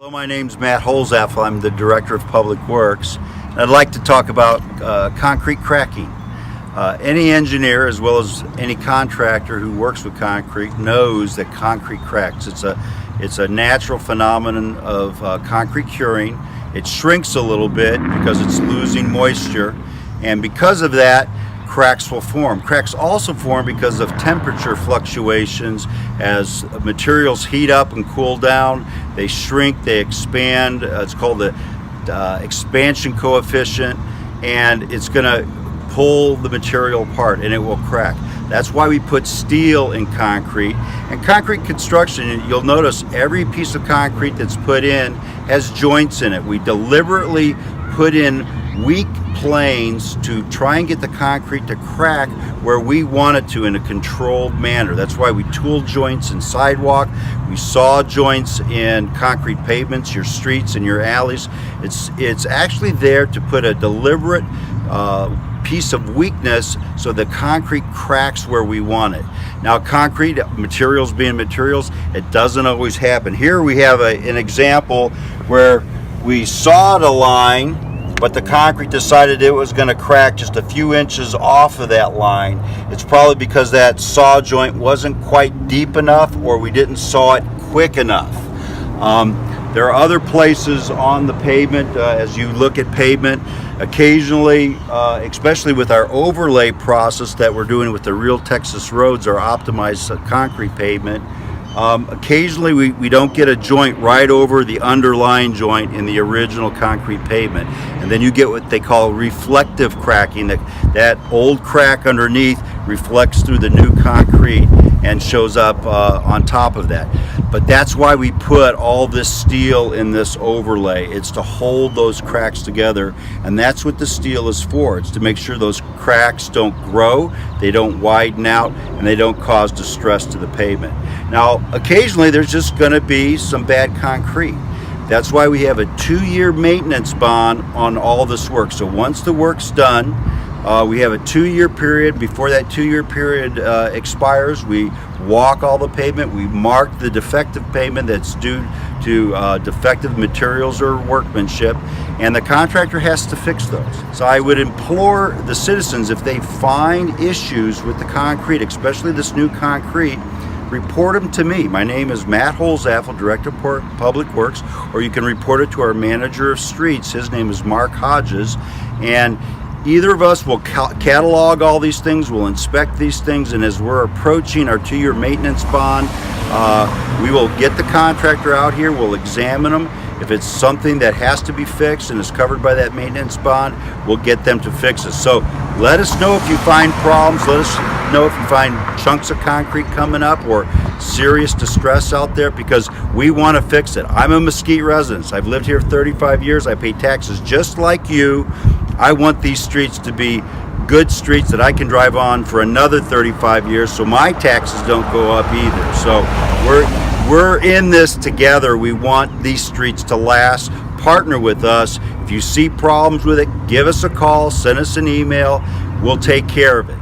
Hello, my name's Matt Holzapfel. I'm the Director of Public Works. I'd like to talk about concrete cracking. Any engineer, as well as any contractor who works with concrete, knows that concrete cracks. It's a natural phenomenon of concrete curing. It shrinks a little bit because it's losing moisture, and because of that, cracks will form. Cracks also form because of temperature fluctuations. As materials heat up and cool down, they shrink, they expand. It's called the expansion coefficient, and it's going to pull the material apart and it will crack. That's why we put steel in concrete. And concrete construction, you'll notice every piece of concrete that's put in has joints in it. We deliberately put in weak planes to try and get the concrete to crack where we want it to in a controlled manner. That's why we tool joints in sidewalk, we saw joints in concrete pavements, your streets and your alleys. It's actually there to put a deliberate piece of weakness so the concrete cracks where we want it. Now, concrete, materials being materials, it doesn't always happen. Here we have an example where we sawed a line, but the concrete decided it was going to crack just a few inches off of that line. It's probably because that saw joint wasn't quite deep enough, or we didn't saw it quick enough. There are other places on the pavement, as you look at pavement, occasionally, especially with our overlay process that we're doing with the Real Texas Roads, our optimized concrete pavement, occasionally we don't get a joint right over the underlying joint in the original concrete pavement, and then you get what they call reflective cracking. That old crack underneath reflects through the new concrete and shows up on top of that. But that's why we put all this steel in this overlay. It's to hold those cracks together, and that's what the steel is for. It's to make sure those cracks don't grow, they don't widen out, and they don't cause distress to the pavement. Now, occasionally there's just going to be some bad concrete. That's why we have a 2-year maintenance bond on all this work. So once the work's done, we have a 2-year period. Before that 2-year period expires, we walk all the pavement, we mark the defective pavement that's due to defective materials or workmanship, and the contractor has to fix those. So I would implore the citizens, if they find issues with the concrete, especially this new concrete, report them to me. My name is Matt Holzapfel, Director of Public Works, or you can report it to our manager of streets. His name is Mark Hodges, and either of us will catalog all these things, we'll inspect these things, and as we're approaching our 2-year maintenance bond, we will get the contractor out here, we'll examine them. If it's something that has to be fixed and is covered by that maintenance bond, we'll get them to fix it. So let us know if you find problems, let us know if you find chunks of concrete coming up or serious distress out there, because we want to fix it. I'm a Mesquite resident. I've lived here 35 years. I pay taxes just like you. I want these streets to be good streets that I can drive on for another 35 years so my taxes don't go up either. So we're in this together. We want these streets to last. Partner with us. If you see problems with it, give us a call, send us an email. We'll take care of it.